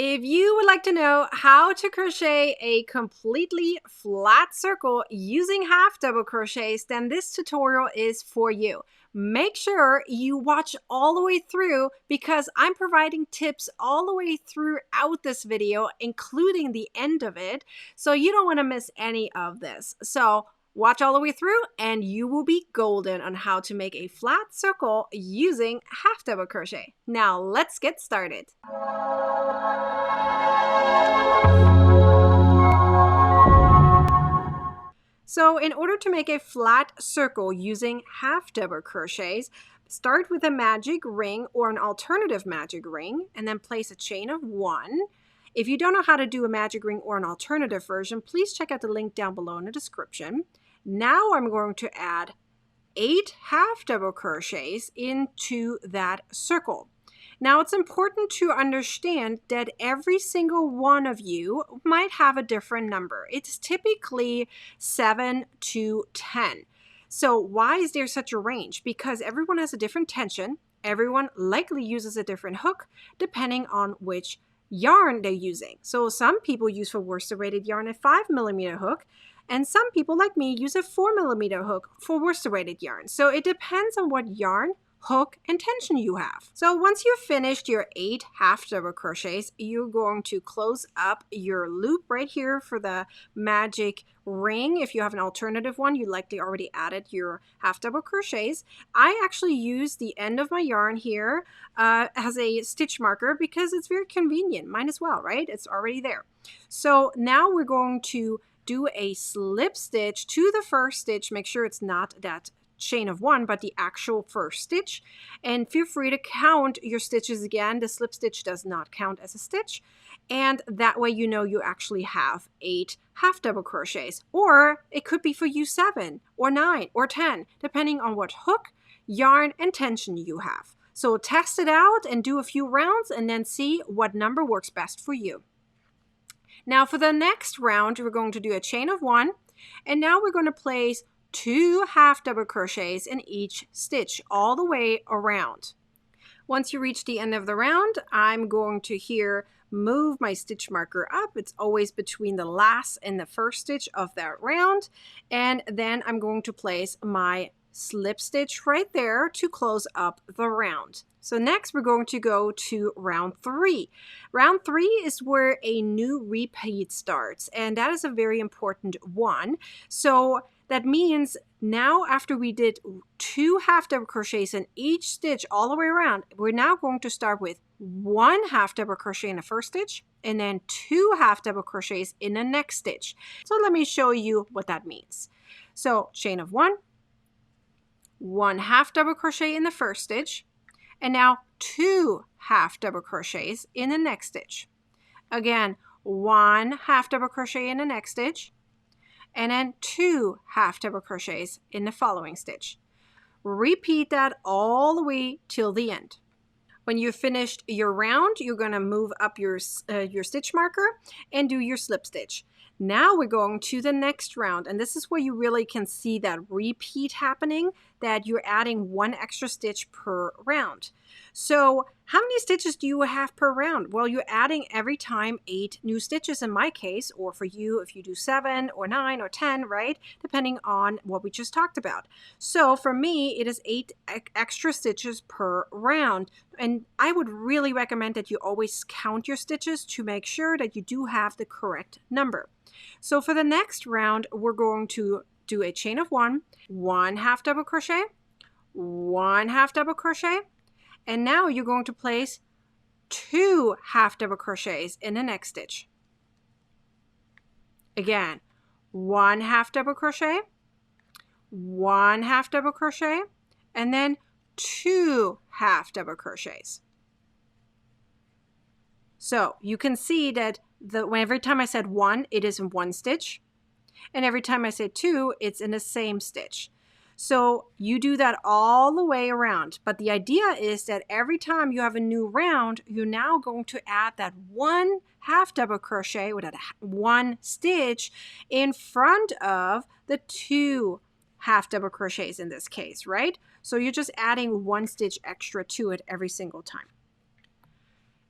If you would like to know how to crochet a completely flat circle using half double crochets, then this tutorial is for you. Make sure you watch all the way through because I'm providing tips all the way throughout this video, including the end of it. So you don't want to miss any of this. So watch all the way through and you will be golden on how to make a flat circle using half double crochet. Now let's get started. So in order to make a flat circle using half double crochets, start with a magic ring or an alternative magic ring and then place a chain of 1. If you don't know how to do a magic ring or an alternative version, please check out the link down below in the description. Now I'm going to add 8 half double crochets into that circle. Now it's important to understand that every single one of you might have a different number. It's typically 7 to 10. So why is there such a range? Because everyone has a different tension. Everyone likely uses a different hook depending on which yarn they're using. So some people use for worsted weighted yarn a 5mm hook, and some people like me use a 4mm hook for worsted weighted yarn. So it depends on what yarn, hook, and tension you have. So once you've finished your 8 half double crochets, you're going to close up your loop right here for the magic ring. If you have an alternative one, you likely already added your half double crochets. I actually use the end of my yarn here as a stitch marker because it's very convenient. Mine as well, right? It's already there. So now we're going to do a slip stitch to the first stitch. Make sure it's not that chain of 1, but the actual first stitch. And feel free to count your stitches again. The slip stitch does not count as a stitch. And that way you know you actually have 8 half double crochets. Or it could be for you 7 or 9 or 10, depending on what hook, yarn, and tension you have. So test it out and do a few rounds and then see what number works best for you. Now for the next round, we're going to do a chain of 1. And now we're going to place 2 half double crochets in each stitch all the way around. Once you reach the end of the round, I'm going to here move my stitch marker up. It's always between the last and the first stitch of that round. And then I'm going to place my slip stitch right there to close up the round. So next we're going to go to round 3. Round 3 is where a new repeat starts, and that is a very important one. So that means now after we did 2 half double crochets in each stitch all the way around, we're now going to start with 1 half double crochet in the first stitch and then 2 half double crochets in the next stitch. So let me show you what that means. So chain of 1, 1 half double crochet in the first stitch, and now 2 half double crochets in the next stitch. Again, 1 half double crochet in the next stitch, and then 2 half double crochets in the following stitch. Repeat that all the way till the end. When you've finished your round, you're going to move up your stitch marker and do your slip stitch. Now we're going to the next round, and this is where you really can see that repeat happening, that you're adding 1 extra stitch per round. So how many stitches do you have per round? Well, you're adding every time 8 new stitches in my case, or for you if you do 7 or 9 or 10, right? Depending on what we just talked about. So for me, it is 8 extra stitches per round. And I would really recommend that you always count your stitches to make sure that you do have the correct number. So for the next round, we're going to do a chain of 1, 1 half double crochet, 1 half double crochet, and now you're going to place 2 half double crochets in the next stitch. Again, 1 half double crochet, 1 half double crochet, and then 2 half double crochets. So you can see that every time I said 1, it is in 1 stitch. And every time I say 2, it's in the same stitch. So you do that all the way around. But the idea is that every time you have a new round, you're now going to add that 1 half double crochet or that 1 stitch in front of the 2 half double crochets in this case, right? So you're just adding 1 stitch extra to it every single time.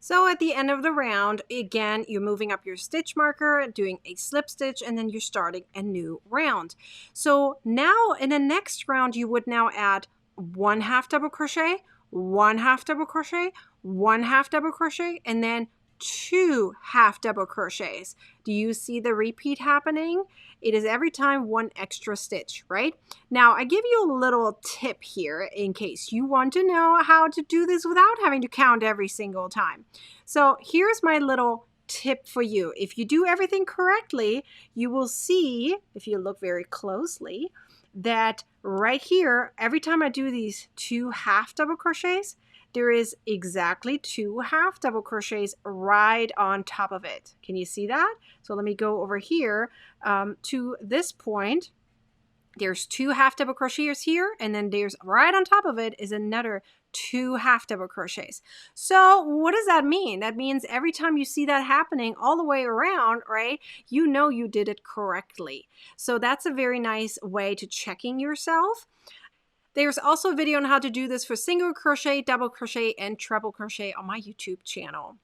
So at the end of the round, again, you're moving up your stitch marker, doing a slip stitch, and then you're starting a new round. So now in the next round, you would now add 1/2 double crochet, 1/2 double crochet, 1/2 double crochet, and then 2 half double crochets. Do you see the repeat happening? It is every time one extra stitch, right? Now, I give you a little tip here in case you want to know how to do this without having to count every single time. So here's my little tip for you. If you do everything correctly, you will see, if you look very closely, that right here, every time I do these 2 half double crochets, there is exactly 2 half double crochets right on top of it. Can you see that? So let me go over here to this point. There's 2 half double crochets here, and then there's right on top of it is another 2 half double crochets. So what does that mean? That means every time you see that happening all the way around, right, you know you did it correctly. So that's a very nice way to checking yourself. There's also a video on how to do this for single crochet, double crochet, and treble crochet on my YouTube channel.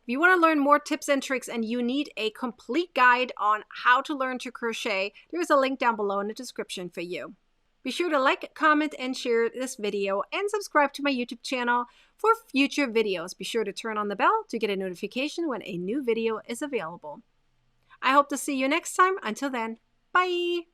If you want to learn more tips and tricks and you need a complete guide on how to learn to crochet, there is a link down below in the description for you. Be sure to like, comment, and share this video and subscribe to my YouTube channel for future videos. Be sure to turn on the bell to get a notification when a new video is available. I hope to see you next time. Until then, bye!